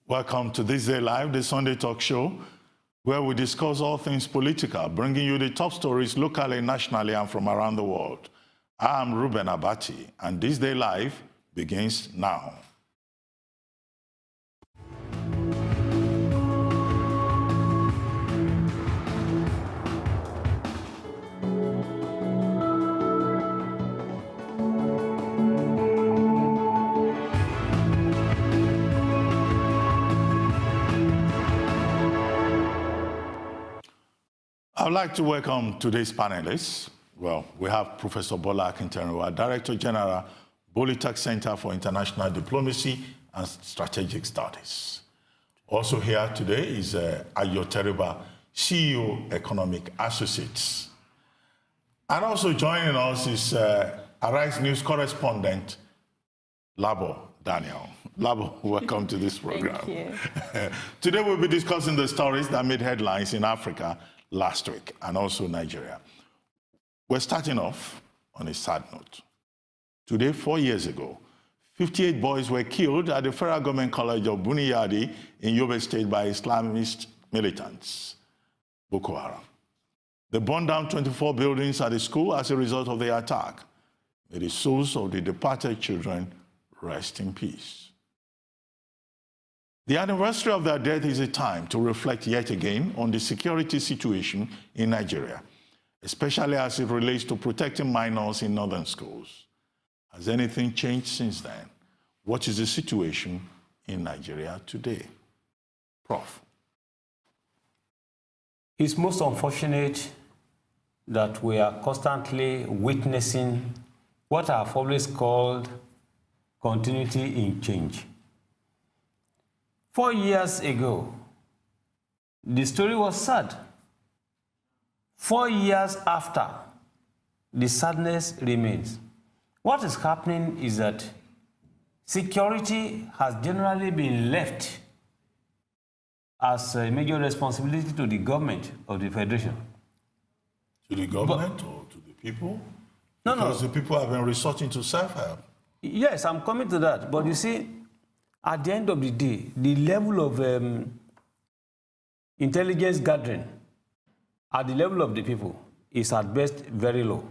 Welcome to ThisDayLive, the Sunday talk show, where we discuss all things political, bringing you the top stories locally, nationally, and from around the world. I am Reuben Abati, and ThisDayLive begins now. I'd like to welcome today's panelists. Well, we have Professor Bola Akinterinwa, Director General, Polytech Center for International Diplomacy and Strategic Studies. Also here today is Ayo Teriba, CEO, Economic Associates. And also joining us is Arise News correspondent, Labo Daniel. Labo, welcome to this program. Thank you. Today we'll be discussing the stories that made headlines in Africa last week, and also Nigeria. We're starting off on a sad note. Today, 4 years ago, 58 boys were killed at the Federal Government College of Buni Yadi in Yobe State by Islamist militants, Boko Haram. They burned down 24 buildings at the school as a result of the attack. May the souls of the departed children rest in peace. The anniversary of their death is a time to reflect yet again on the security situation in Nigeria, especially as it relates to protecting minors in northern schools. Has anything changed since then? What is the situation in Nigeria today? Prof. It's most unfortunate that we are constantly witnessing what I've always called continuity in change. 4 years ago, the story was sad. 4 years after, the sadness remains. What is happening is that security has generally been left as a major responsibility to the government of the Federation. To the government or to the people? No, because the people have been resorting to self-help. Yes, I'm coming to that. But you see, at the end of the day, the level of intelligence gathering at the level of the people is at best very low.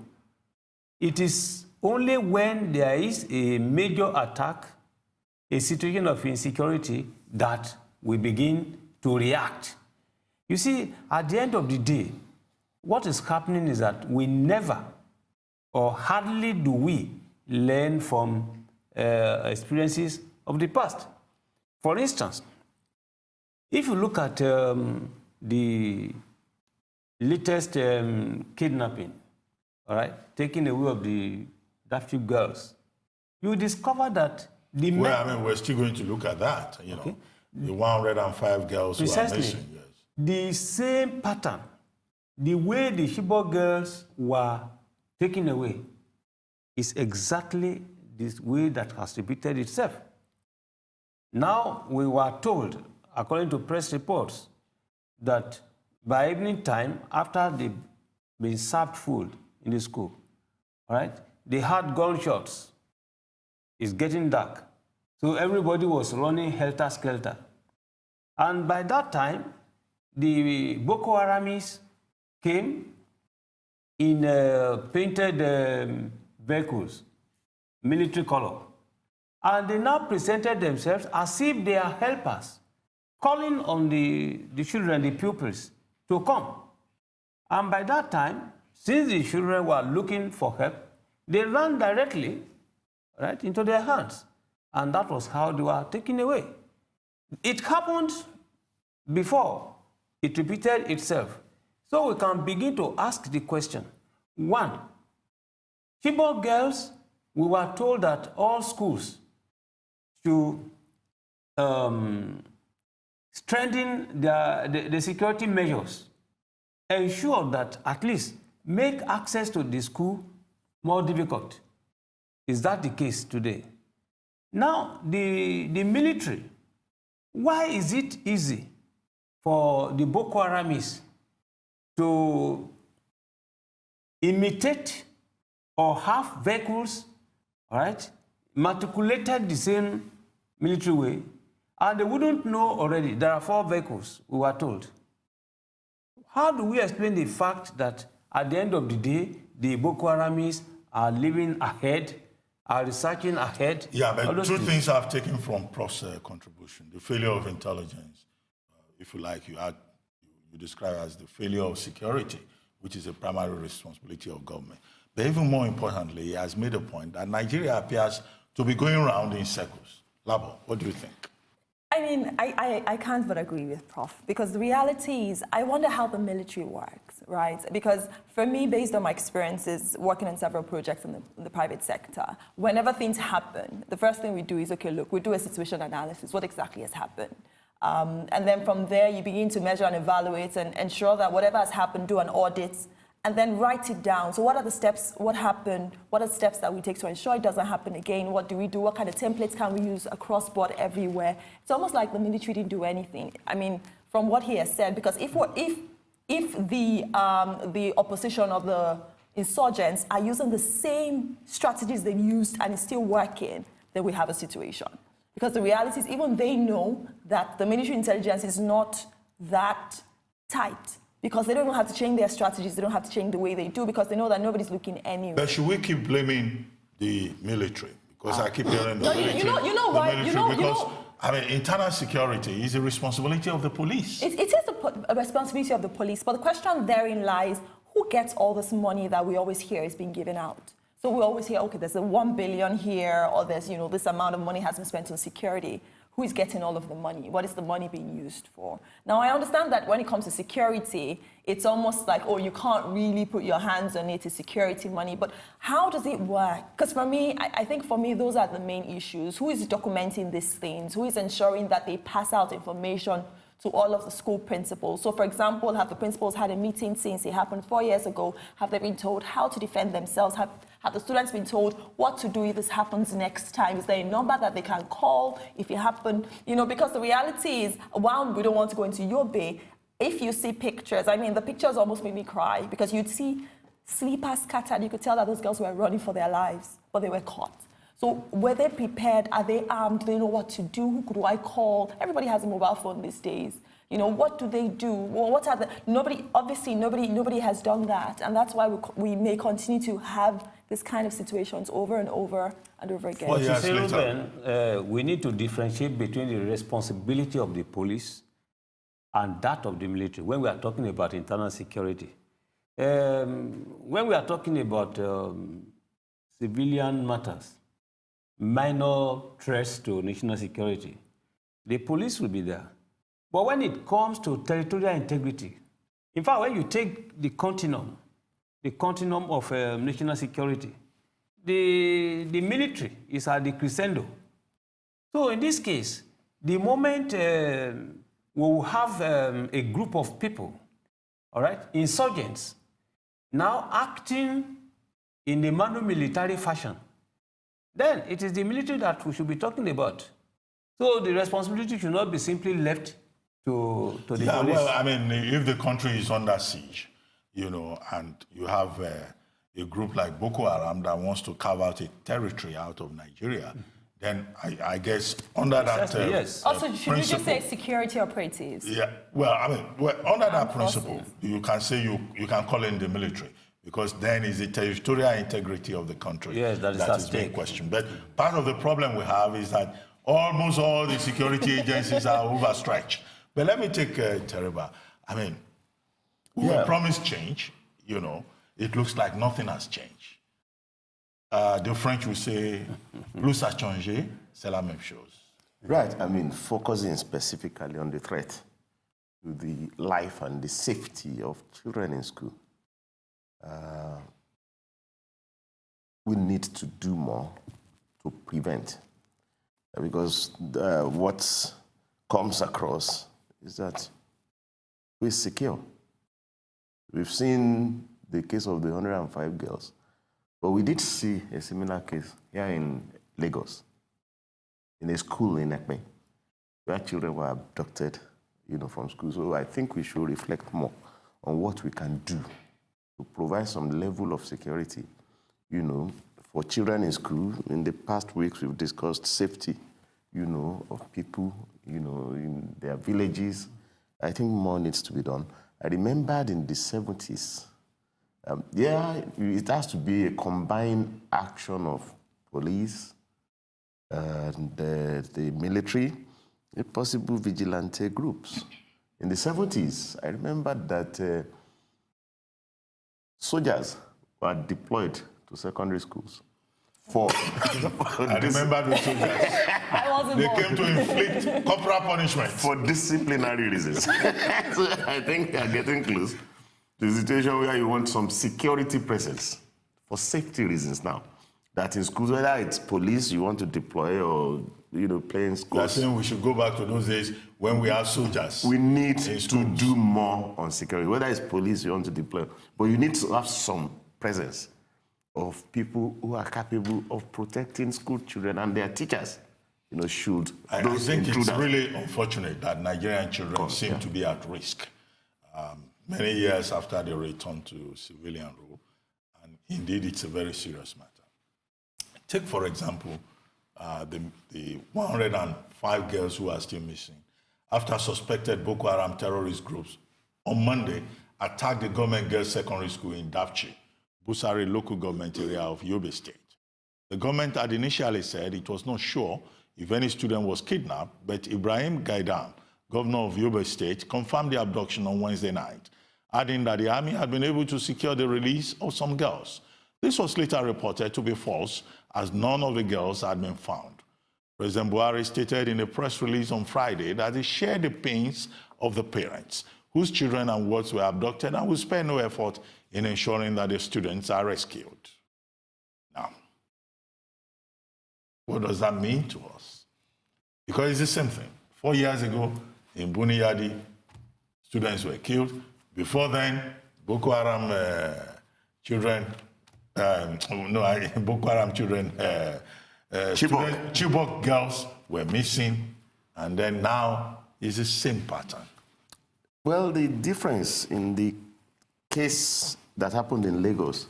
It is only when there is a major attack, a situation of insecurity, that we begin to react. You see, at the end of the day, what is happening is that we never, or hardly do we, learn from experiences of the past. For instance, if you look at the latest kidnapping, all right, taking away of that few girls, you discover that the we're still going to look at that, you know, the 105 girls precisely, who are missing. Yes. The same pattern, the way the Chibok girls were taken away, is exactly this way that has repeated itself. Now, we were told, according to press reports, that by evening time, after they've been served food in the school, all right, they had gunshots. It's getting dark. So everybody was running helter-skelter. And by that time, the Boko Haramis came in painted vehicles, military color. And they now presented themselves as if they are helpers, calling on the children, the pupils, to come. And by that time, since the children were looking for help, they ran directly, right, into their hands. And that was how they were taken away. It happened before. It repeated itself. So we can begin to ask the question. One, Chibok girls, we were told that all schools should strengthen the security measures, ensure that at least make access to the school more difficult. Is that the case today? Now, the military, why is it easy for the Boko Haramis to imitate or have vehicles, all right, matriculated the same military way, and they wouldn't know already there are 4 vehicles, we were told? How do we explain the fact that at the end of the day, the Boko Haramis are living ahead, are researching ahead? Yeah, but 2 things I've taken from Prof's contribution. The failure of intelligence, if you like, you describe as the failure of security, which is a primary responsibility of government. But even more importantly, he has made a point that Nigeria appears to be going around in circles. Labo, what do you think? I mean, I can't but agree with Prof, because the reality is, I wonder how the military works, right? Because for me, based on my experiences working on several projects in the private sector, whenever things happen, the first thing we do is, okay, look, we do a situation analysis. What exactly has happened? And then from there, you begin to measure and evaluate and ensure that whatever has happened, do an audit, and then write it down. So what are the steps, what happened, what are the steps that we take to ensure it doesn't happen again? What do we do? What kind of templates can we use across board everywhere? It's almost like the military didn't do anything. I mean, from what he has said, because if the opposition of the insurgents are using the same strategies they used and it's still working, then we have a situation. Because the reality is, even they know that the military intelligence is not that tight, because they don't have to change their strategies, they don't have to change the way they do, because they know that nobody's looking anywhere. But should we keep blaming the military? Because I keep hearing the military. You know why? Because, I mean, internal security is a responsibility of the police. It is a responsibility of the police, but the question therein lies, who gets all this money that we always hear is being given out? So we always hear, okay, there's a 1 billion here, or there's, this amount of money has been spent on security. Who is getting all of the money? What is the money being used for? Now, I understand that when it comes to security, it's almost like, oh, you can't really put your hands on it, it's security money, but how does it work? Because for me, I think for me, those are the main issues. Who is documenting these things? Who is ensuring that they pass out information to all of the school principals? So, for example, have the principals had a meeting since it happened 4 years ago? Have they been told how to defend themselves? Have the students been told what to do if this happens next time? Is there a number that they can call if it happened? Because the reality is, while we don't want to go into Yobe, if you see pictures, I mean, the pictures almost made me cry, because you'd see sleepers scattered. You could tell that those girls were running for their lives, but they were caught. So were they prepared? Are they armed? Do they know what to do? Who could I call? Everybody has a mobile phone these days. What do they do? Well, what are the... Nobody has done that. And that's why we may continue to have this kind of situations over and over and over again. Well, yes, Reuben, we need to differentiate between the responsibility of the police and that of the military when we are talking about internal security. When we are talking about civilian matters, minor threats to national security, the police will be there. But when it comes to territorial integrity, in fact, when you take the continuum of national security, the military is at the crescendo. So in this case, the moment we will have a group of people, all right, insurgents, now acting in a manu-military fashion, then it is the military that we should be talking about. So the responsibility should not be simply left to the police. Well, I mean, if the country is under siege, and you have a group like Boko Haram that wants to carve out a territory out of Nigeria, then I guess under that yes. Also, should you just say security operatives? Yeah, well, I mean, under that principle, you can say you can call in the military, because then is the territorial integrity of the country that is being questioned. But part of the problem we have is that almost all the security agencies are overstretched. But let me take Teriba. I mean, we were promised change, It looks like nothing has changed. The French will say, plus ça a changé, c'est la même chose. Right, I mean, focusing specifically on the threat to the life and the safety of children in school. We need to do more to prevent. because what comes across is that we're secure. We've seen the case of the 105 girls, but we did see a similar case here in Lagos, in a school in Ekpe, where children were abducted, from school. So I think we should reflect more on what we can do to provide some level of security, for children in school. In the past weeks, we've discussed safety, of people, in their villages. I think more needs to be done. I remembered in the 70s, it has to be a combined action of police and the military, if possible vigilante groups. In the 70s, I remember that soldiers were deployed to secondary schools for I remember the soldiers. They came to inflict corporal punishment. For disciplinary reasons. So I think we are getting close to a situation where you want some security presence for safety reasons now. That in schools, whether it's police you want to deploy or playing schools. You're saying we should go back to those days when we had soldiers. We need to do more on security. Whether it's police you want to deploy, but you need to have some presence of people who are capable of protecting school children and their teachers. Should I think it's really unfortunate that Nigerian children seem to be at risk many years after they return to civilian rule, and indeed it's a very serious matter. Take, for example, the 105 girls who are still missing after suspected Boko Haram terrorist groups on Monday attacked the government girls' secondary school in Dapchi, Busari local government area of Yobe State. The government had initially said it was not sure if any student was kidnapped, but Ibrahim Gaidam, governor of Yobe State, confirmed the abduction on Wednesday night, adding that the army had been able to secure the release of some girls. This was later reported to be false, as none of the girls had been found. President Buhari stated in a press release on Friday that he shared the pains of the parents whose children and wards were abducted and will spare no effort in ensuring that the students are rescued. Now, what does that mean to us? Because it's the same thing. 4 years ago, in Buni Yadi, students were killed. Before then, Boko Haram children, Boko Haram children, Chibok girls were missing, and then now it's the same pattern. Well, the difference in the case that happened in Lagos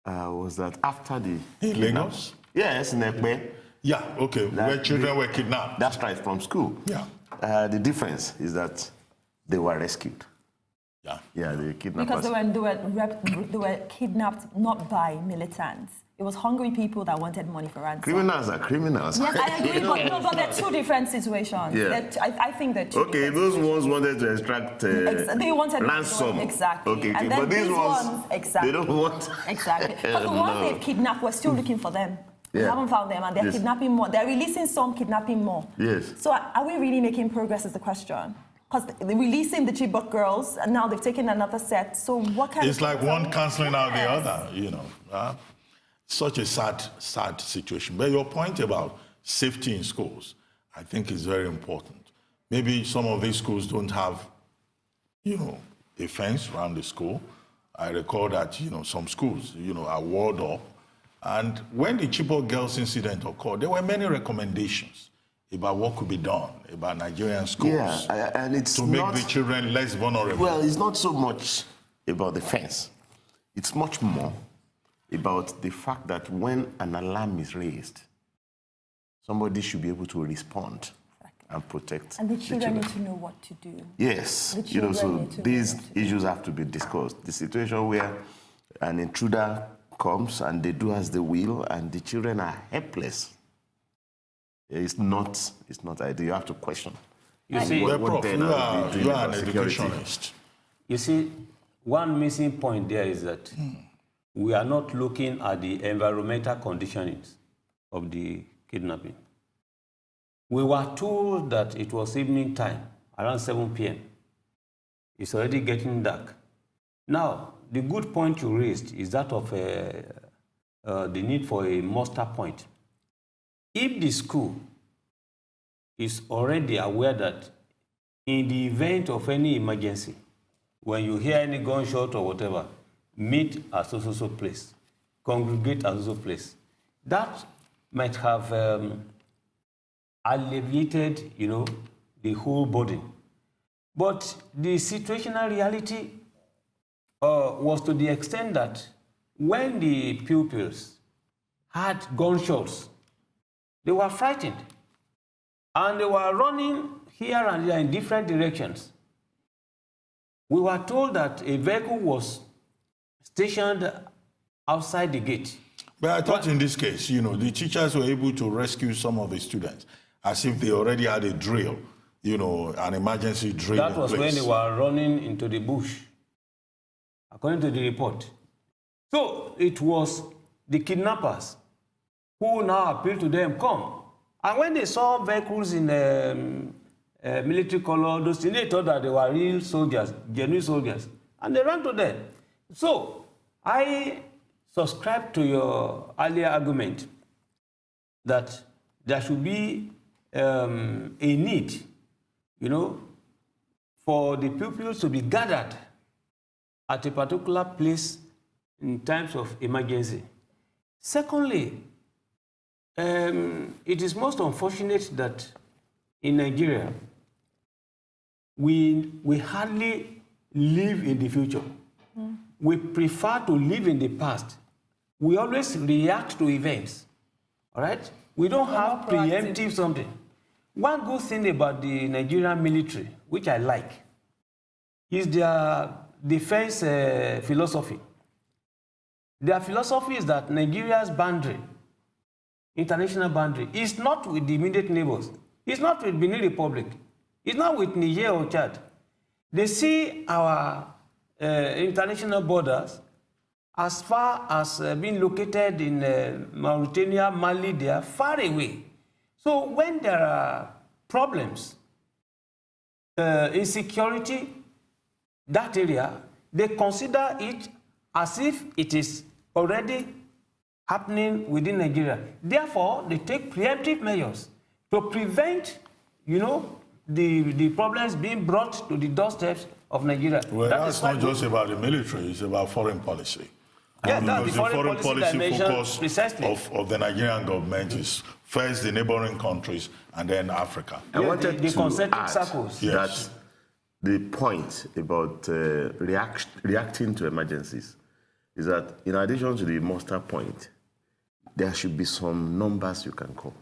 was that after the... In Lagos? Yes, in Ekpe. Yeah, okay, where children were kidnapped. That's right, from school. Yeah. The difference is that they were rescued. Yeah. Yeah, they kidnapped. Because they were kidnapped not by militants. It was hungry people that wanted money for ransom. Criminals are criminals. Yes, I agree, but they're two different situations. Yeah. I think they're two. Okay, those ones wanted to extract they wanted ransom. Exactly. Okay, and then but these ones, exactly. they don't want. Exactly. But the ones they've kidnapped, we're still looking for them. We haven't found them, and they're kidnapping more. They're releasing some, kidnapping more. Yes. So are we really making progress is the question. Because they're releasing the Chibok girls, and now they've taken another set. So what kind It's of... like one cancelling out the other, Such a sad situation. But your point about safety in schools, I think is very important. Maybe some of these schools don't have, a fence around the school. I recall that, some schools, are walled up. And when the Chibok girls incident occurred, there were many recommendations about what could be done about Nigerian schools and it's to make the children less vulnerable. Well, it's not so much about the fence. It's much more about the fact that when an alarm is raised, somebody should be able to respond and protect and the children need to know what to do. Yes, so these issues have to be discussed. The situation where an intruder comes and they do as they will and the children are helpless, it's not ideal. You have to question. You see, you are an educationist. You see, one missing point there is that we are not looking at the environmental conditionings of the kidnapping. We were told that it was evening time, around 7 p.m. It's already getting dark. Now, the good point you raised is that of the need for a muster point. If the school is already aware that in the event of any emergency, when you hear any gunshot or whatever, meet at so place, congregate at so place. That might have alleviated, the whole burden. But the situational reality was to the extent that when the pupils had gunshots, they were frightened. And they were running here and there in different directions. We were told that a vehicle was stationed outside the gate. But I thought in this case, the teachers were able to rescue some of the students as if they already had a drill, an emergency drill. That was when they were running into the bush, according to the report. So it was the kidnappers who now appealed to them, come. And when they saw vehicles in military color, those things, they thought that they were real soldiers, genuine soldiers, and they ran to them. So I subscribe to your earlier argument that there should be a need, for the pupils to be gathered at a particular place in times of emergency. Secondly, it is most unfortunate that in Nigeria, we hardly live in the future. We prefer to live in the past. We always react to events, all right? We don't have preemptive something. One good thing about the Nigerian military, which I like, is their defense philosophy. Their philosophy is that Nigeria's boundary, international boundary, is not with the immediate neighbors. It's not with Benin Republic. It's not with Niger or Chad. They see our international borders as far as being located in Mauritania, Mali. They are far away. So when there are problems, insecurity, that area, they consider it as if it is already happening within Nigeria. Therefore, they take preemptive measures to prevent, the problems being brought to the doorsteps of Nigeria. Well, that's not just about the military, it's about foreign policy. Yeah, that's because the foreign policy focus precisely of the Nigerian government is first the neighboring countries and then Africa. I wanted the to concentric add circles. Yes. that the point about reacting to emergencies is that in addition to the muster point, there should be some numbers you can call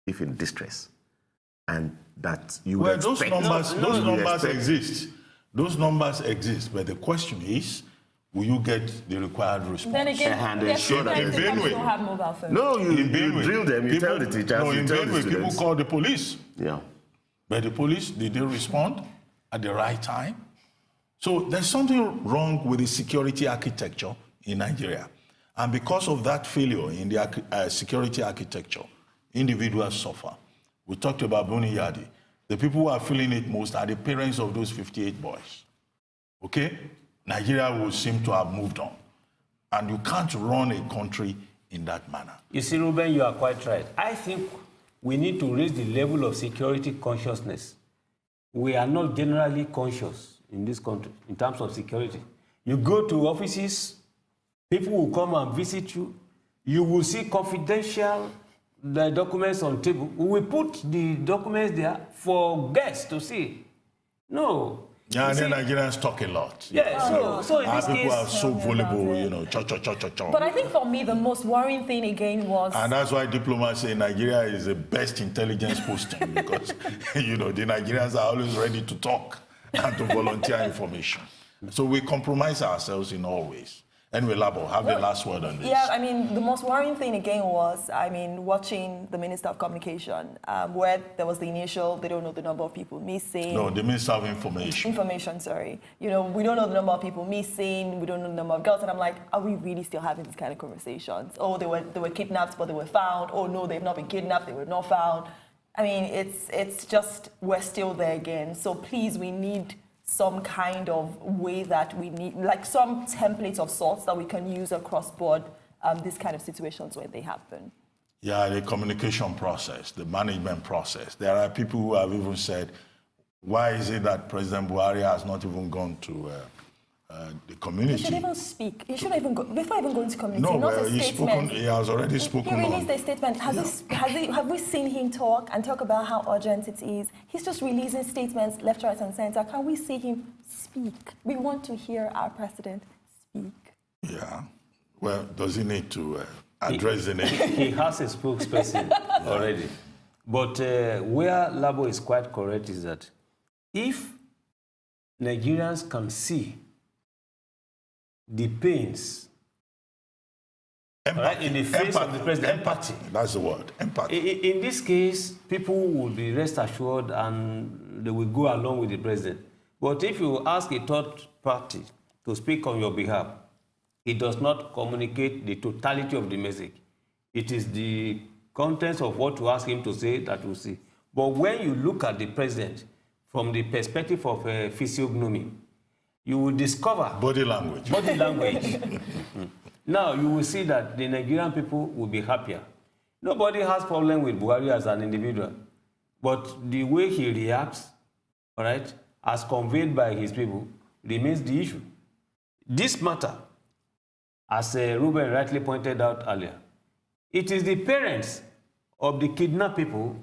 if in distress, and that you Well, expect. those numbers exist. Those numbers exist, but the question is, will you get the required response? Then again, And there's ensure that students in that Benue- don't have mobile phones. No, you In Benue, drill them, you tell the teachers, No, you in tell the Benue, people students. call the police. Yeah. But the police, did they respond at the right time? So there's something wrong with the security architecture in Nigeria. And because of that failure in the security architecture, individuals suffer. We talked about Buni Yadi. The people who are feeling it most are the parents of those 58 boys. Okay? Nigeria will seem to have moved on. And you can't run a country in that manner. You see, Reuben, you are quite right. I think we need to raise the level of security consciousness. We are not generally conscious in this country in terms of security. You go to offices, people will come and visit you. You will see confidential documents on table. We will put the documents there for guests to see. No. Yeah, and You then see- Nigerians talk a lot. Yeah, so in Our this people are case, so Tell me about vulnerable, it. But I think for me, the most worrying thing again was... And that's why diplomacy in Nigeria is the best intelligence posting because, the Nigerians are always ready to talk and to volunteer information. So we compromise ourselves in all ways. Anyway, Labo, have the last word on this. Yeah, the most worrying thing again was, watching the Minister of Communication, where there was the initial, they don't know the number of people missing. No, the Minister of Information. Information, sorry. We don't know the number of people missing, we don't know the number of girls, and I'm like, are we really still having these kind of conversations? Oh, they were kidnapped, but they were found. Oh, no, they've not been kidnapped, they were not found. It's just, we're still there again. So please, we need some kind of way that we need, like some templates of sorts that we can use across board these kind of situations when they happen. Yeah, the communication process, the management process. There are people who have even said, why is it that President Buhari has not even gone to the community? He should even speak. He should even go, before even going to community, No, not but a he statement. has already spoken. He released a statement. Have we seen him talk about how urgent it is? He's just releasing statements left, right, and center. Can we see him speak? We want to hear our president speak. Yeah. Well, does he need to address the nation? He has a spokesperson already. But where Labo is quite correct is that if Nigerians can see the pains right, in the face of the president, empathy. That's the word, empathy. In this case, people will be rest assured and they will go along with the president. But if you ask a third party to speak on your behalf, it does not communicate the totality of the message. It is the contents of what you ask him to say that you see. But when you look at the president from the perspective of physiognomy, you will discover body language. Body language. Now you will see that the Nigerian people will be happier. Nobody has problem with Buhari as an individual, but the way he reacts, all right, as conveyed by his people, remains the issue. This matter, as Reuben rightly pointed out earlier, it is the parents of the kidnapped people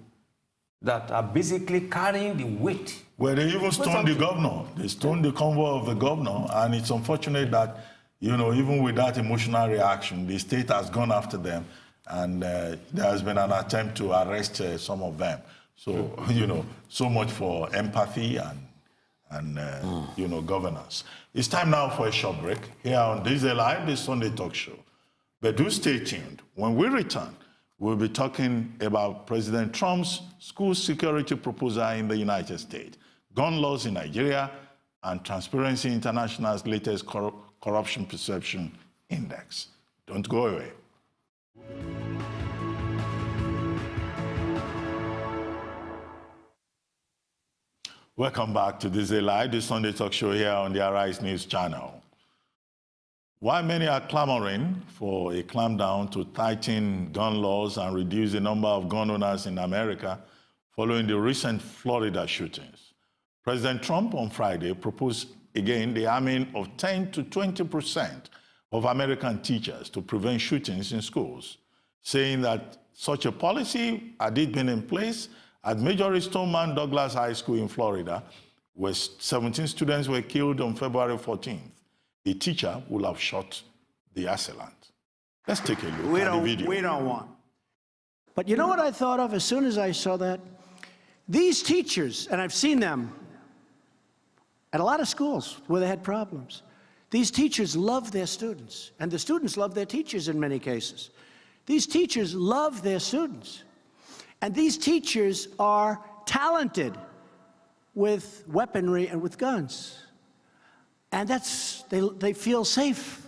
that are basically carrying the weight. Well, they even stoned the governor. They stoned the convoy of the governor, and it's unfortunate that, you know, even with that emotional reaction, the state has gone after them, and there has been an attempt to arrest some of them. So, you know, so much for empathy and you know, governance. It's time now for a short break here on ThisDayLive, the Sunday talk show. But do stay tuned. When we return, we'll be talking about President Trump's school security proposal in the United States, gun laws in Nigeria, and Transparency International's latest corruption perception index. Don't go away. Welcome back to ThisDayLive, the Sunday talk show here on the Arise News channel. While many are clamoring for a clampdown to tighten gun laws and reduce the number of gun owners in America following the recent Florida shootings, President Trump on Friday proposed again the arming of 10 to 20% of American teachers to prevent shootings in schools, saying that such a policy had it been in place at Major Stoneman Douglas High School in Florida, where 17 students were killed on February 14th. A teacher will have shot the assailant. Let's take a look at the video. We don't want. But you know what I thought of as soon as I saw that? These teachers, and I've seen them at a lot of schools where they had problems. These teachers love their students, and the students love their teachers in many cases. These teachers love their students. And these teachers are talented with weaponry and with guns. And they feel safe.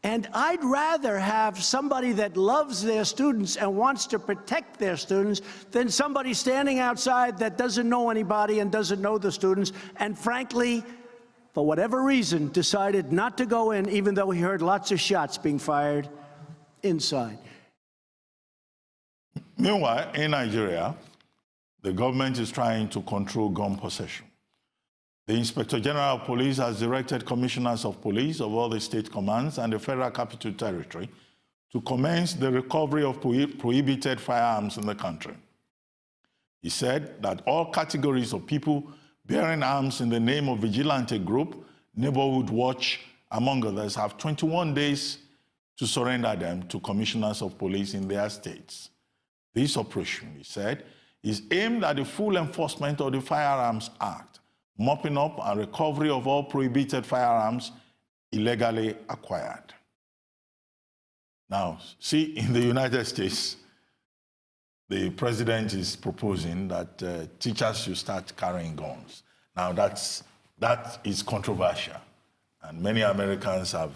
And I'd rather have somebody that loves their students and wants to protect their students than somebody standing outside that doesn't know anybody and doesn't know the students, and frankly, for whatever reason, decided not to go in, even though he heard lots of shots being fired inside. Meanwhile, in Nigeria, the government is trying to control gun possession. The Inspector General of Police has directed commissioners of police of all the state commands and the Federal Capital Territory to commence the recovery of prohibited firearms in the country. He said that all categories of people bearing arms in the name of vigilante group, Neighborhood Watch, among others, have 21 days to surrender them to commissioners of police in their states. This operation, he said, is aimed at the full enforcement of the Firearms Act, mopping up and recovery of all prohibited firearms illegally acquired. Now, see, in the United States, the president is proposing that teachers should start carrying guns. Now, that is controversial, and many Americans have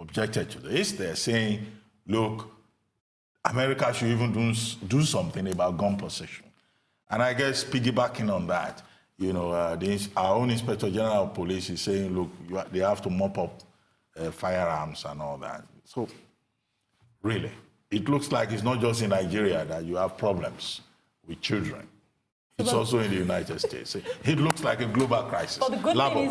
objected to this. They're saying, look, America should even do something about gun possession. And I guess piggybacking on that, you know, our own Inspector General of Police is saying, look, they have to mop up firearms and all that. So, really, it looks like it's not just in Nigeria that you have problems with children. It's also in the United States. It looks like a global crisis. But the good Labo, thing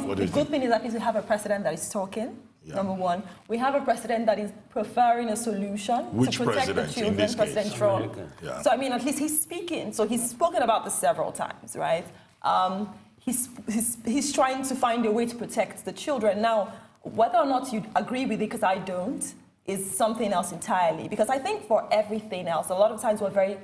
is that we have a president that is talking. Yeah. Number one, we have a president that is preferring a solution Which to protect the president in children. this President case? Trump. Yeah. So I mean, at least he's speaking. So he's spoken about this several times, right? He's trying to find a way to protect the children. Now, whether or not you agree with it, because I don't, is something else entirely. Because I think for everything else, a lot of times we're very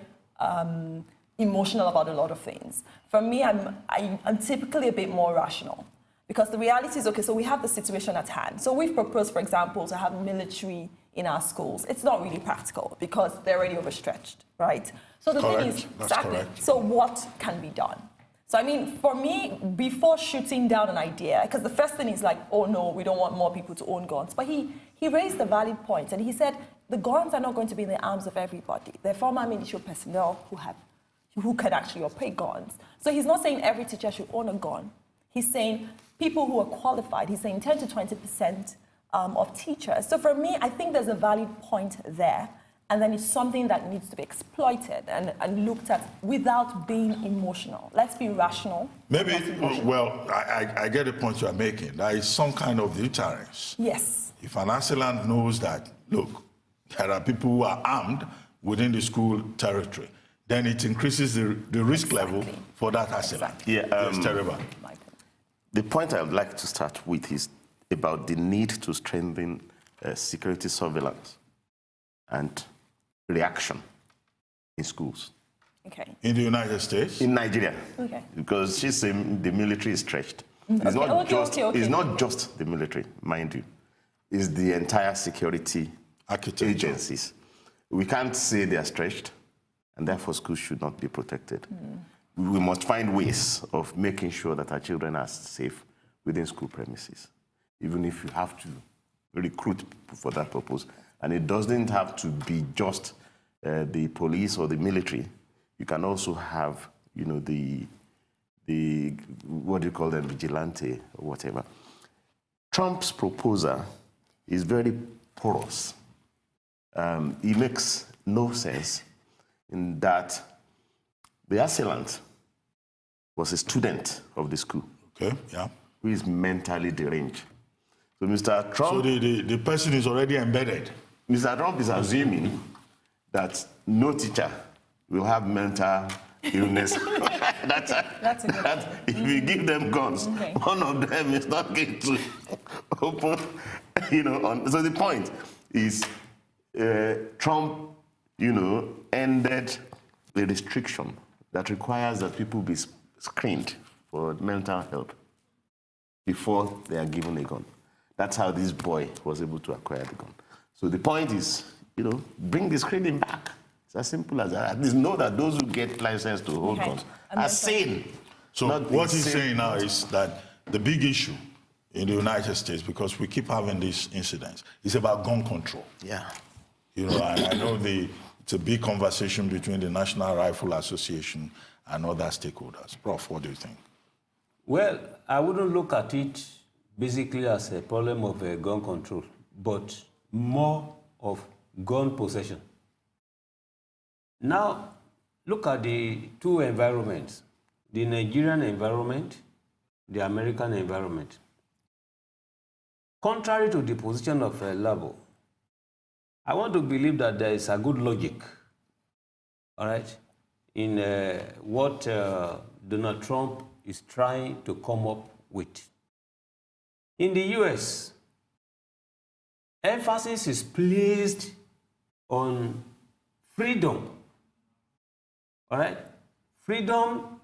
emotional about a lot of things. For me, I'm typically a bit more rational. Because the reality is, okay, so we have the situation at hand. So we've proposed, for example, to have military in our schools. It's not really practical because they're already overstretched, right? So the thing is, exactly. So what can be done? So I mean, for me, before shooting down an idea, because the first thing is like, oh no, we don't want more people to own guns. But he raised a valid point, and he said the guns are not going to be in the arms of everybody. They're former military personnel who can actually operate guns. So he's not saying every teacher should own a gun. He's saying people who are qualified. He's saying 10 to 20% of teachers. So for me, I think there's a valid point there. And then it's something that needs to be exploited and looked at without being emotional. Let's be rational. Maybe, well, I get the point you are making. There is some kind of deterrence. Yes. If an assailant knows that, look, there are people who are armed within the school territory, then it increases the risk level for that assailant. Yeah, it's terrible. The point I would like to start with is about the need to strengthen security surveillance and reaction in schools. Okay. In the United States? In Nigeria. Okay. Because she's saying the military is stretched. It's Okay. not just the military, mind you. It's the entire security agencies. We can't say they are stretched, and therefore schools should not be protected. We must find ways of making sure that our children are safe within school premises, even if you have to recruit people for that purpose. And it doesn't have to be just the police or the military. You can also have, you know, the what do you call them, vigilante or whatever. Trump's proposal is very porous. It makes no sense in that the assailant was a student of the school. Okay, yeah. Who is mentally deranged. So Mr. Trump... So the person is already embedded. Mr. Trump is assuming that no teacher will have mental illness. that if you give them guns, one of them is not going to open, you know. So the point is Trump, you know, ended the restriction that requires that people be screened for mental health before they are given a gun. That's how this boy was able to acquire the gun. So the point is, you know, bring the screening back. It's as simple as that. At least know that those who get license to hold guns are sane. So what he's saying now is that the big issue in the United States, because we keep having these incidents, is about gun control. Yeah. You know, I know it's a big conversation between the National Rifle Association and other stakeholders. Prof, what do you think? Well, I wouldn't look at it basically as a problem of gun control, but more of gun possession. Now, look at the two environments, the Nigerian environment, the American environment. Contrary to the position of Labo, I want to believe that there is a good logic, all right, in what Donald Trump is trying to come up with. In the US, emphasis is placed on freedom, all right? Freedom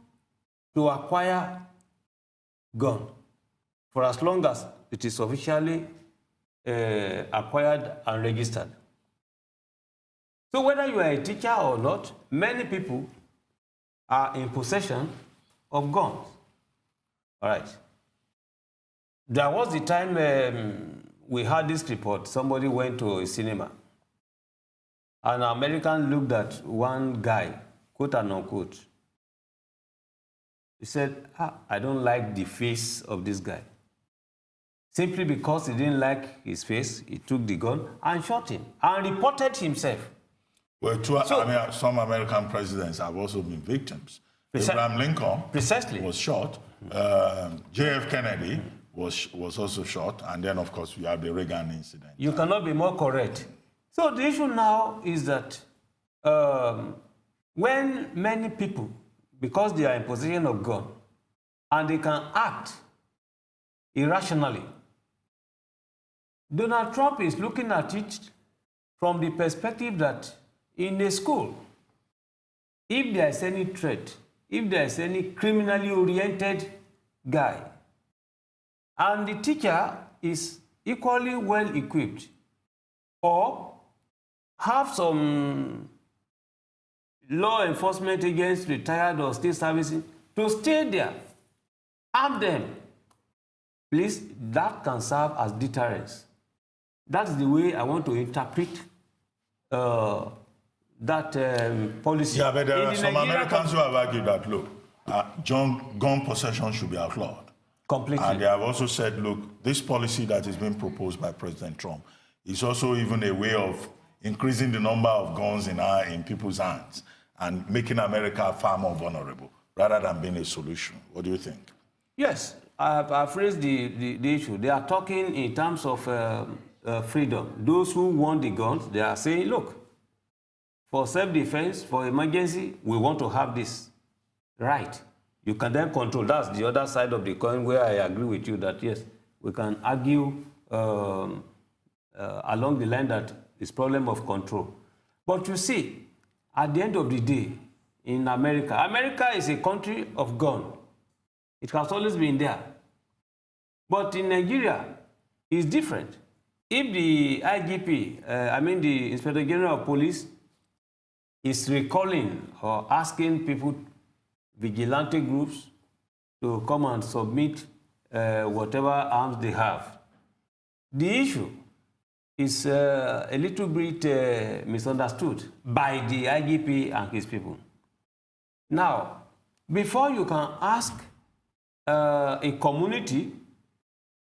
to acquire gun for as long as it is officially acquired and registered. So whether you are a teacher or not, many people are in possession of guns, all right? There was the time we had this report, somebody went to a cinema. An American looked at one guy, quote and unquote. He said, I don't like the face of this guy. Simply because he didn't like his face, he took the gun and shot him and reported himself Well, some American presidents have also been victims. Preci- Abraham Lincoln Precisely. was shot. J.F. Kennedy was also shot. And then, of course, we have the Reagan incident. You cannot be more correct. So the issue now is that when many people, because they are in possession of gun, and they can act irrationally, Donald Trump is looking at it from the perspective that in a school, if there is any threat, if there is any criminally oriented guy, and the teacher is equally well equipped, or have some law enforcement agents retired or still servicing to stay there, arm them, please, that can serve as deterrence. That's the way I want to interpret that policy. Yeah, but there are some Americans who have argued that, look, gun possession should be outlawed. Completely. And they have also said, look, this policy that is being proposed by President Trump is also even a way of increasing the number of guns in people's hands and making America far more vulnerable, rather than being a solution. What do you think? Yes, I've raised the issue. They are talking in terms of freedom. Those who want the guns, they are saying, look, for self-defense, for emergency, we want to have this right. You can then control. That's the other side of the coin where I agree with you that, yes, we can argue along the line that it's problem of control. But you see, at the end of the day, in America, America is a country of gun. It has always been there. But in Nigeria, it's different. If the IGP, the Inspector General of Police, is recalling or asking people, vigilante groups, to come and submit whatever arms they have, the issue is a little bit misunderstood by the IGP and his people. Now, before you can ask a community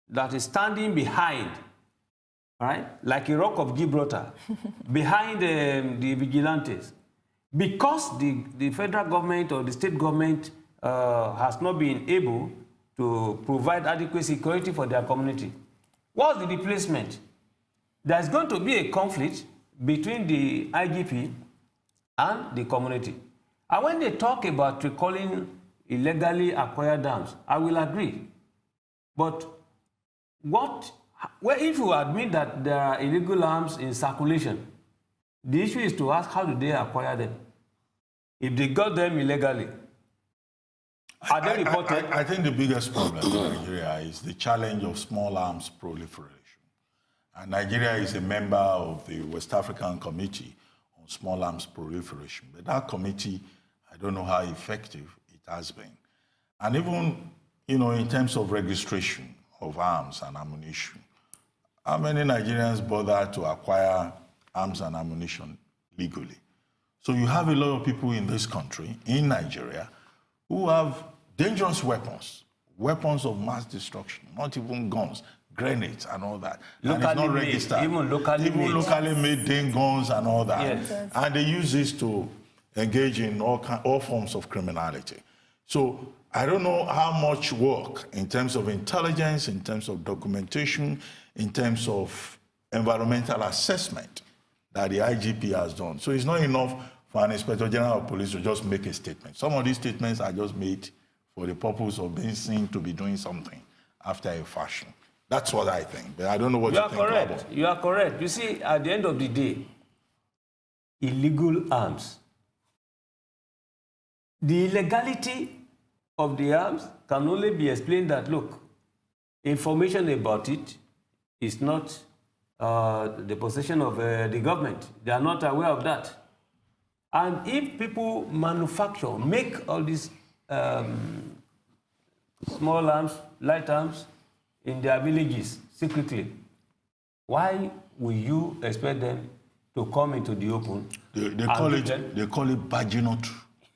that is standing behind, right, like a rock of Gibraltar, behind the vigilantes, because the federal government or the state government has not been able to provide adequate security for their community. What's the replacement? There's going to be a conflict between the IGP and the community. And when they talk about recalling illegally acquired arms, I will agree. But if you admit that there are illegal arms in circulation, the issue is to ask how do they acquire them? If they got them illegally, are they reported? I think the biggest problem in Nigeria is the challenge of small arms proliferation. And Nigeria is a member of the West African Committee on Small Arms Proliferation. But that committee, I don't know how effective it has been. And even, in terms of registration of arms and ammunition, how many Nigerians bother to acquire arms and ammunition legally? So you have a lot of people in this country, in Nigeria, who have dangerous weapons of mass destruction, not even guns, grenades and all that. And it's not registered. Even locally made guns and all that. Yes. And they use this to engage in all forms of criminality. So I don't know how much work in terms of intelligence, in terms of documentation, in terms of environmental assessment that the IGP has done. So it's not enough for an Inspector General of Police to just make a statement. Some of these statements are just made for the purpose of being seen to be doing something after a fashion. That's what I think, but I don't know what you think about it. You are correct. You see, at the end of the day, illegal arms. The illegality of the arms can only be explained that, look, information about it is not the possession of the government. They are not aware of that. And if people make all these small arms, light arms, in their villages secretly, why will you expect them to come into the open? They call it Bajinot.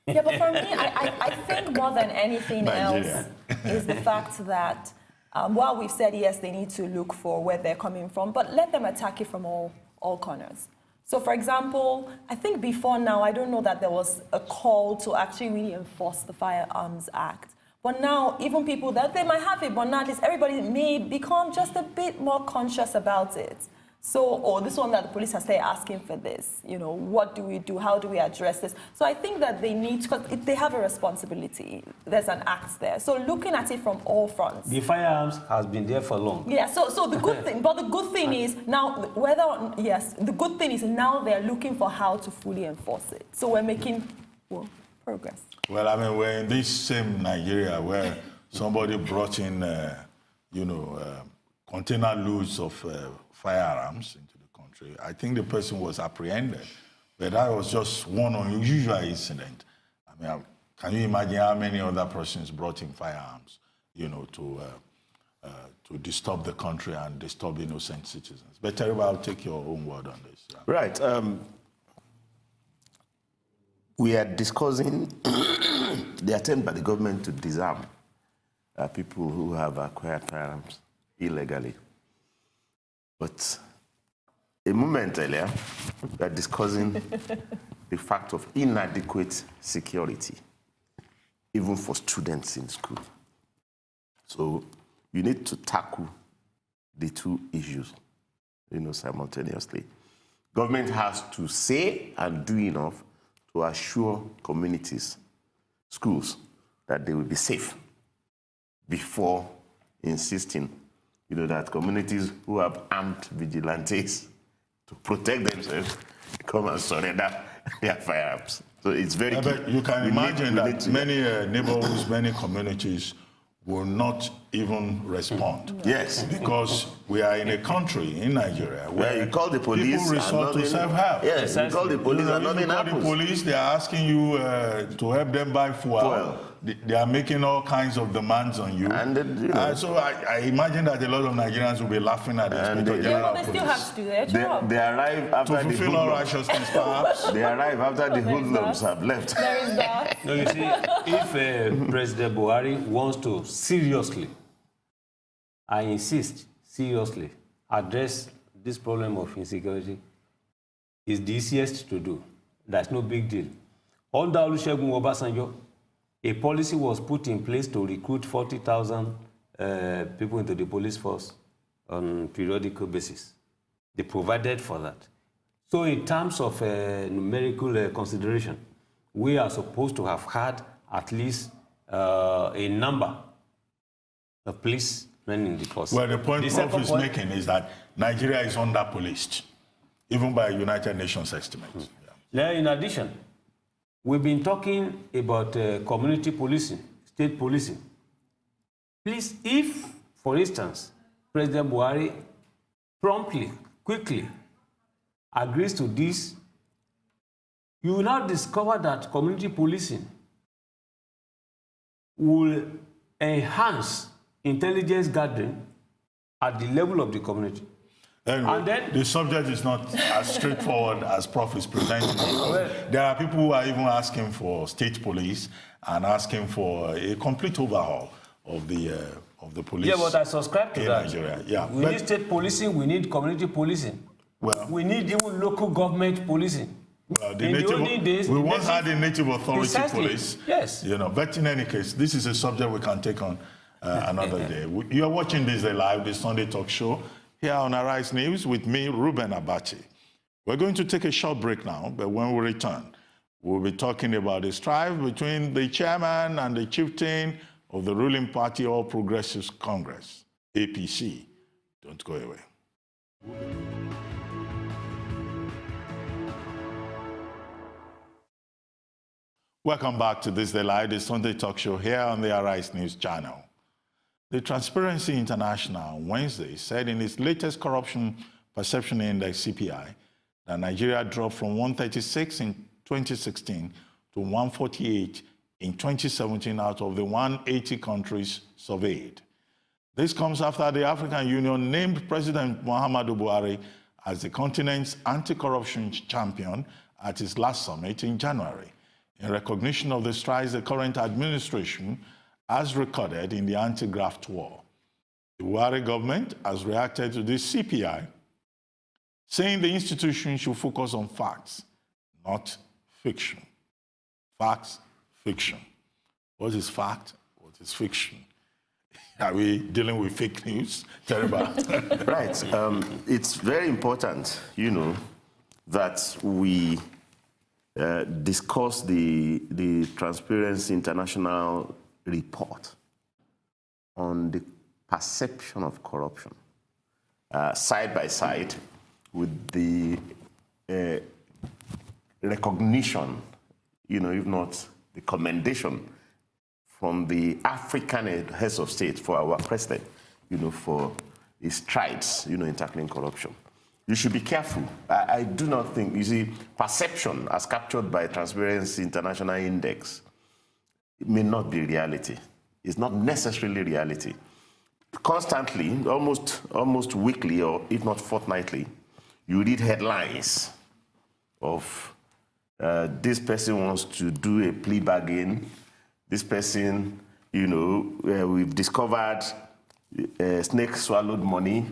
Yeah, but for me, I think more than anything else is the fact that while we've said, yes, they need to look for where they're coming from, but let them attack it from all corners. So, for example, I think before now, I don't know that there was a call to actually really enforce the Firearms Act. But now, even people that they might have it, but not at least everybody may become just a bit more conscious about it. So, or this one that the police has started asking for this, you know, what do we do? How do we address this? So I think that they need, because they have a responsibility. There's an act there. So looking at it from all fronts. The firearms has been there for long. Yeah, so the good thing, but the good thing is now, the good thing is now they're looking for how to fully enforce it. So we're making, progress. Well, I mean, we're in this same Nigeria where somebody brought in, container loads of firearms into the country. I think the person was apprehended, but that was just one unusual incident. I mean, can you imagine how many other persons brought in firearms, to disturb the country and disturb innocent citizens? But Teriba, I'll take your own word on this. Yeah. Right. We are discussing the attempt by the government to disarm people who have acquired firearms illegally. But a moment earlier, we are discussing the fact of inadequate security, even for students in school. So you need to tackle the two issues, simultaneously. Government has to say and do enough to assure communities, schools, that they will be safe before insisting, that communities who have armed vigilantes to protect themselves come and surrender their firearms. So it's very key. But you can imagine that many neighborhoods, many communities will not even respond. Yes. Because we are in a country, in Nigeria, where you call the police people resort to self-help. Yes, you call the police and nothing happens. The police, they are asking you to help them buy fuel. They are making all kinds of demands on you. And so I imagine that a lot of Nigerians will be laughing at this. But they still have to do their job. They arrive after to fulfill all righteousness, perhaps. They arrive after the hoodlums have left. There is that. No, you see, if President Buhari wants to seriously, I insist, seriously, address this problem of insecurity, it's the easiest to do. That's no big deal. Under Olusegun Obasanjo, a policy was put in place to recruit 40,000 people into the police force on periodical basis. They provided for that. So in terms of numerical consideration, we are supposed to have had at least a number of policemen in the force. Well, the point Prof is making is that Nigeria is under-policed, even by United Nations estimates. Now, in addition, we've been talking about community policing, state policing. Please, if, for instance, President Buhari promptly, quickly agrees to this, you will now discover that community policing will enhance intelligence gathering at the level of the community. And then, the subject is not as straightforward as Prof is presenting it. There are people who are even asking for state police and asking for a complete overhaul of the police. Yeah, but I subscribe to that. Nigeria. Yeah, we need state policing, we need community policing. Well, we need even local government policing. Well, we once had a native authority police. Yes. But in any case, this is a subject we can take on another day. You're watching ThisDayLive, the Sunday talk show, here on Arise News with me, Reuben Abati. We're going to take a short break now, but when we return, we'll be talking about the strife between the chairman and the chieftain of the ruling party, All Progressives Congress, APC. Don't go away. Welcome back to ThisDayLive, the Sunday talk show here on the Arise News channel. The Transparency International on Wednesday said in its latest Corruption Perception Index, CPI, that Nigeria dropped from 136 in 2016 to 148 in 2017 out of the 180 countries surveyed. This comes after the African Union named President Muhammadu Buhari as the continent's anti-corruption champion at its last summit in January, in recognition of the strides the current administration has recorded in the anti-graft war. The Buhari government has reacted to this CPI, saying the institution should focus on facts, not fiction. Facts, fiction. What is fact? What is fiction? Are we dealing with fake news? Teriba. Right. It's very important, that we discuss the Transparency International report on the perception of corruption, side by side with the recognition, if not the commendation from the African heads of state for our president, for his strides, in tackling corruption. You should be careful. I do not think, perception as captured by Transparency International Index, it may not be reality. It's not necessarily reality. Constantly, almost weekly, or if not fortnightly, you read headlines of this person wants to do a plea bargain. This person, we've discovered snake swallowed money.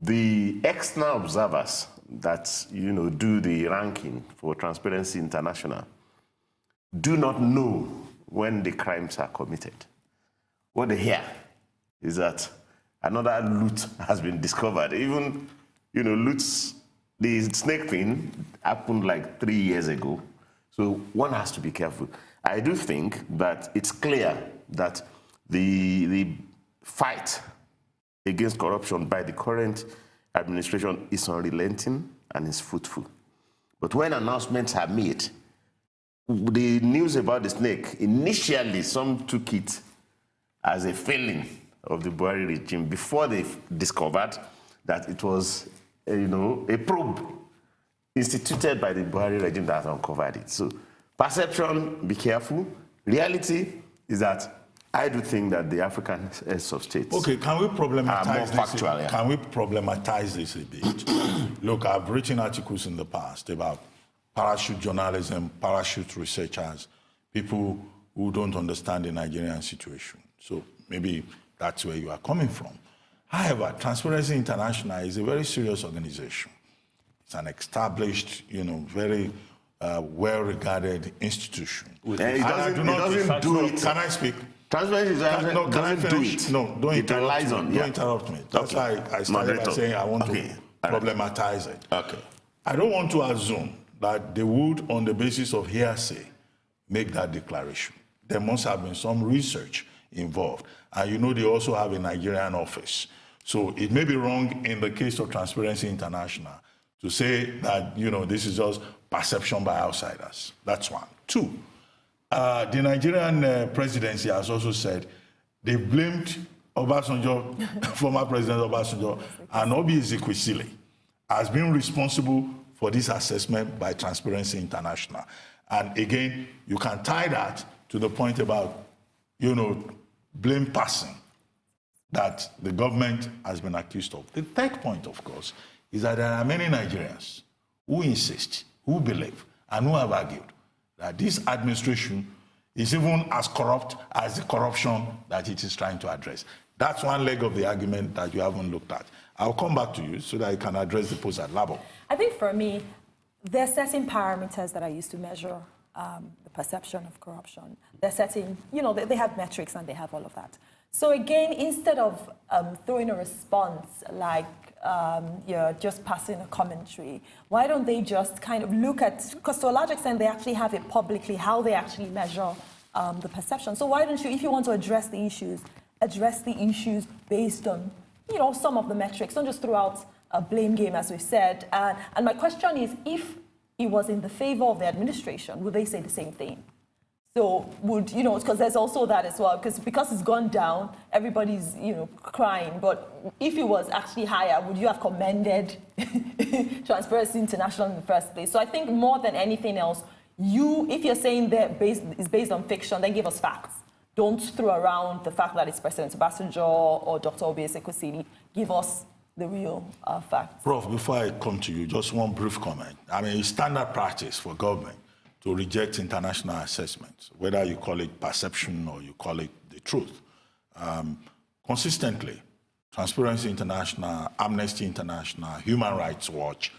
The external observers that, do the ranking for Transparency International do not know when the crimes are committed. What they hear is that another loot has been discovered. Even, loots, the snake thing happened like 3 years ago. So one has to be careful. I do think that it's clear that the fight against corruption by the current administration is unrelenting and is fruitful. But when announcements are made, the news about the snake, initially some took it as a failing of the Buhari regime before they discovered that it was, a probe instituted by the Buhari regime that uncovered it. So perception, be careful. Reality is that I do think that the African heads of states Okay, can we problematize more this? factual, yeah. Can we problematize this a bit? Look, I've written articles in the past about parachute journalism, parachute researchers, people who don't understand the Nigerian situation. So maybe that's where you are coming from. However, Transparency International is a very serious organization. It's an established, very well-regarded institution. It doesn't do it. Can I speak? Transparency Can I doesn't do finish? it. No, don't It relies interrupt on, me. yeah. Don't interrupt me. That's Okay. why I started by saying I want Okay. to All right. problematize it. Okay. I don't want to assume that they would, on the basis of hearsay, make that declaration. There must have been some research involved. And they also have a Nigerian office. So it may be wrong in the case of Transparency International to say that, this is just perception by outsiders. That's one. Two, the Nigerian presidency has also said they blamed Obasanjo, former President Obasanjo, and Obi Ezekwesili as being responsible for this assessment by Transparency International. And again, you can tie that to the point about, blame passing that the government has been accused of. The third point, of course, is that there are many Nigerians who insist, who believe, and who have argued that this administration is even as corrupt as the corruption that it is trying to address. That's one leg of the argument that you haven't looked at. I'll come back to you so that I can address the post at Labo. I think for me, there are certain parameters that I use to measure the perception of corruption. They're certain, they have metrics and they have all of that. So again, instead of throwing a response like you're just passing a commentary, why don't they just kind of look at, because to a large extent they actually have it publicly, how they actually measure the perception. So why don't you, if you want to address the issues based on, some of the metrics, don't just throw out a blame game, as we've said. And my question is, if it was in the favor of the administration, would they say the same thing? So would, because there's also that as well, because it's gone down, everybody's, crying. But if it was actually higher, would you have commended Transparency International in the first place? So I think more than anything else, if you're saying that it's based on fiction, then give us facts. Don't throw around the fact that it's President Obasanjo or Dr. Obi Ezekwesili. Give us the real facts. Prof, before I come to you, just one brief comment. It's standard practice for government to reject international assessments, whether you call it perception or you call it the truth. Consistently, Transparency International, Amnesty International, Human Rights Watch,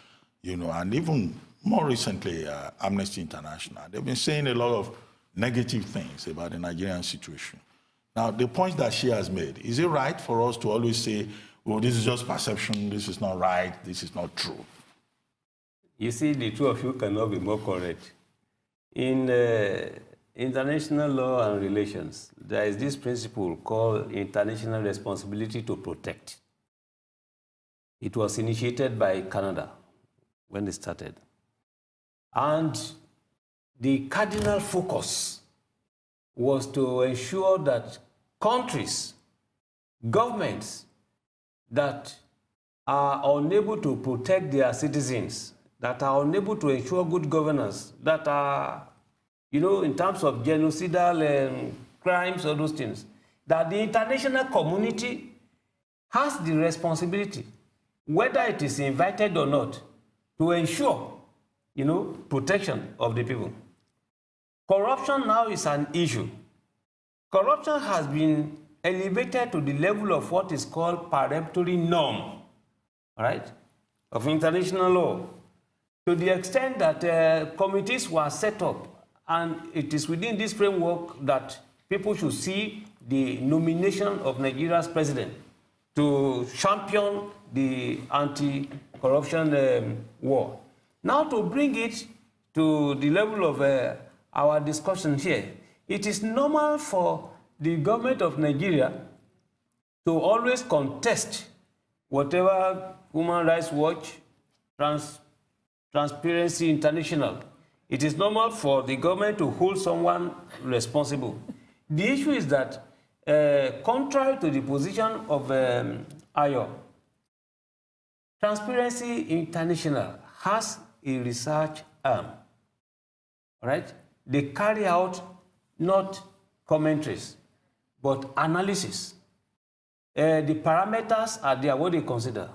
and even more recently, Amnesty International, they've been saying a lot of negative things about the Nigerian situation. Now, the point that she has made, is it right for us to always say, well, this is just perception, this is not right, this is not true? You see, the two of you cannot be more correct. In international law and relations, there is this principle called international responsibility to protect. It was initiated by Canada when they started. And the cardinal focus was to ensure that countries, governments that are unable to protect their citizens, that are unable to ensure good governance, that are, in terms of genocidal crimes or those things, that the international community has the responsibility, whether it is invited or not, to ensure, protection of the people. Corruption now is an issue. Corruption has been elevated to the level of what is called peremptory norm, right, of international law, to the extent that committees were set up, and it is within this framework that people should see the nomination of Nigeria's president to champion the anti-corruption war. Now, to bring it to the level of our discussion here, it is normal for the government of Nigeria to always contest whatever Human Rights Watch, Transparency International. It is normal for the government to hold someone responsible. The issue is that, contrary to the position of Ayo, Transparency International has a research arm, right? They carry out not commentaries, but analysis. The parameters are there, what they consider.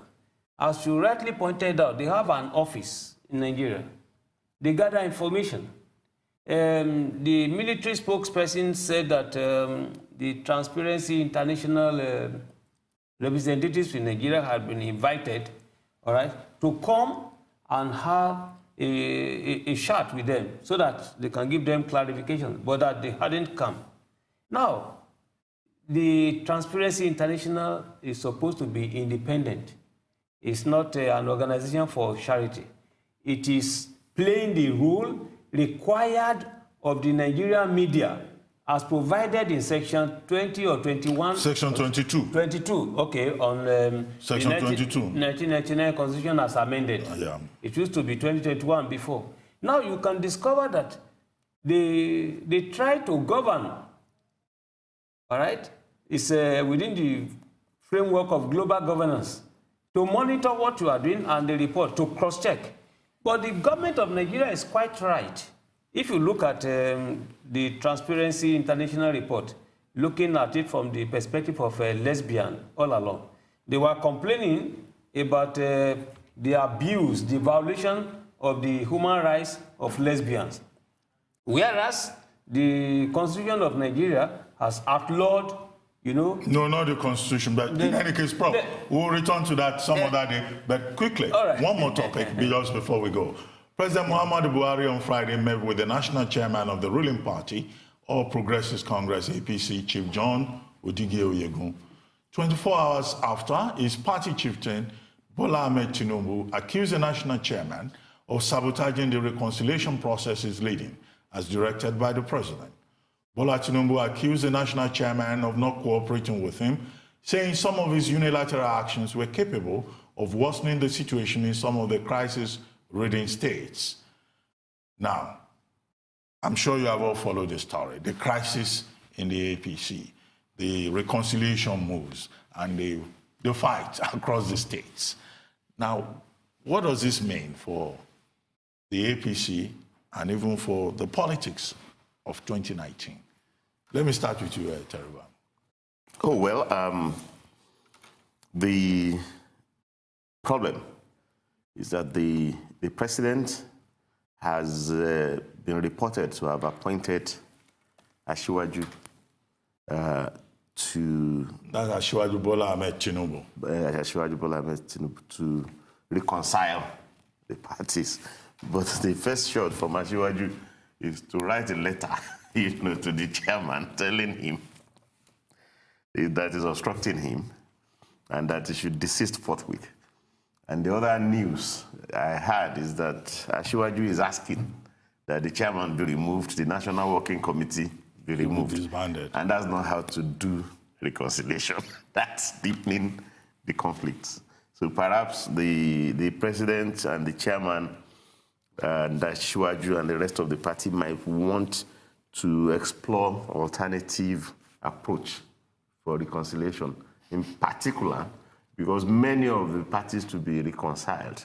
As you rightly pointed out, they have an office in Nigeria. They gather information. The military spokesperson said that the Transparency International representatives in Nigeria had been invited, all right, to come and have a chat with them so that they can give them clarification, but that they hadn't come. Now, the Transparency International is supposed to be independent. It's not an organization for charity. It is playing the role required of the Nigerian media as provided in Section 20 or 21? Section 22. 22, okay, on Section 22. 1999 Constitution as amended. Yeah. It used to be 2021 before. Now you can discover that they try to govern, all right? It's within the framework of global governance to monitor what you are doing and the report, to cross-check. But the government of Nigeria is quite right. If you look at the Transparency International report, looking at it from the perspective of a lesbian all along, they were complaining about the abuse, the violation of the human rights of lesbians. Whereas the Constitution of Nigeria has outlawed, No, not the Constitution, but in any case, Prof, we'll return to that some other day. But quickly, right. One more topic just before we go. President Muhammadu Buhari on Friday met with the national chairman of the ruling party, All Progressives Congress, APC, Chief John Odige Oyegun. 24 hours after, his party chieftain, Bola Akinterinwa, accused the national chairman of sabotaging the reconciliation process he's leading, as directed by the president. Bola Akinterinwa accused the national chairman of not cooperating with him, saying some of his unilateral actions were capable of worsening the situation in some of the crisis-ridden states. Now, I'm sure you have all followed the story, the crisis in the APC, the reconciliation moves, and the fight across the states. Now, what does this mean for the APC and even for the politics of 2019? Let me start with you, Teriba. Oh, well, the problem is that the president has been reported to have appointed Asiwaju to That's Asiwaju Bola Tinubu. Asiwaju Bola Tinubu to reconcile the parties. But the first shot from Asiwaju is to write a letter, to the chairman, telling him that is obstructing him and that he should desist forthwith. And the other news I heard is that Asiwaju is asking that the chairman be removed, the National Working Committee be removed. Disbanded. And that's not how to do reconciliation. That's deepening the conflicts. So perhaps the president and the chairman and Asiwaju and the rest of the party might want to explore alternative approach for reconciliation, in particular, because many of the parties to be reconciled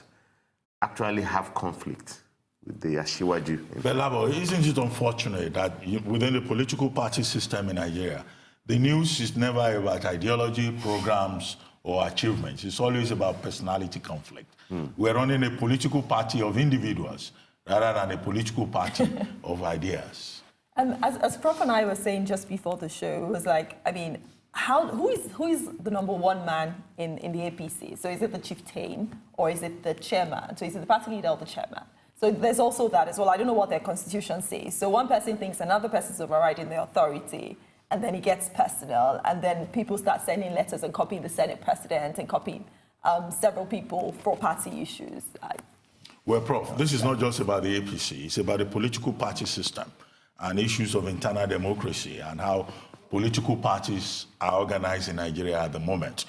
actually have conflict with the Asiwaju. But Labo, isn't it unfortunate that within the political party system in Nigeria, the news is never about ideology, programs, or achievements. It's always about personality conflict. We're running a political party of individuals rather than a political party of ideas. As Prof and I were saying just before the show, it was like, I mean, who is the number one man in the APC? So is it the chieftain or is it the chairman? So is it the party leader or the chairman? So there's also that as well. I don't know what their constitution says. So one person thinks another person's overriding the authority, and then it gets personal, and then people start sending letters and copying the Senate president and copying several people for party issues. Well, Prof, this is not just about the APC. It's about the political party system and issues of internal democracy and how political parties are organized in Nigeria at the moment.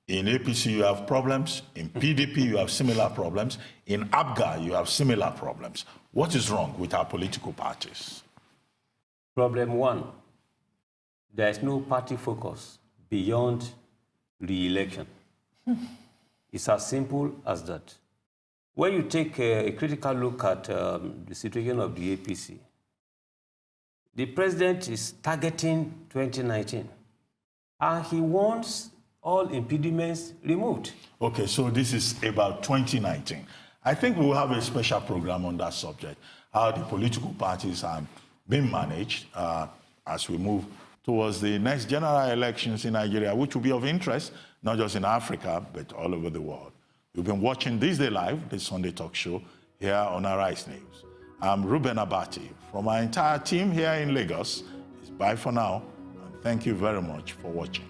In APC, you have problems. In PDP, you have similar problems. In ABGA, you have similar problems. What is wrong with our political parties? Problem one, there is no party focus beyond re-election. It's as simple as that. When you take a critical look at the situation of the APC, the president is targeting 2019, and he wants all impediments removed. Okay, so this is about 2019. I think we'll have a special program on that subject, how the political parties are being managed as we move towards the next general elections in Nigeria, which will be of interest, not just in Africa, but all over the world. You've been watching ThisDayLive, the Sunday talk show, here on Arise News. I'm Reuben Abati. From our entire team here in Lagos, it's bye for now, and thank you very much for watching.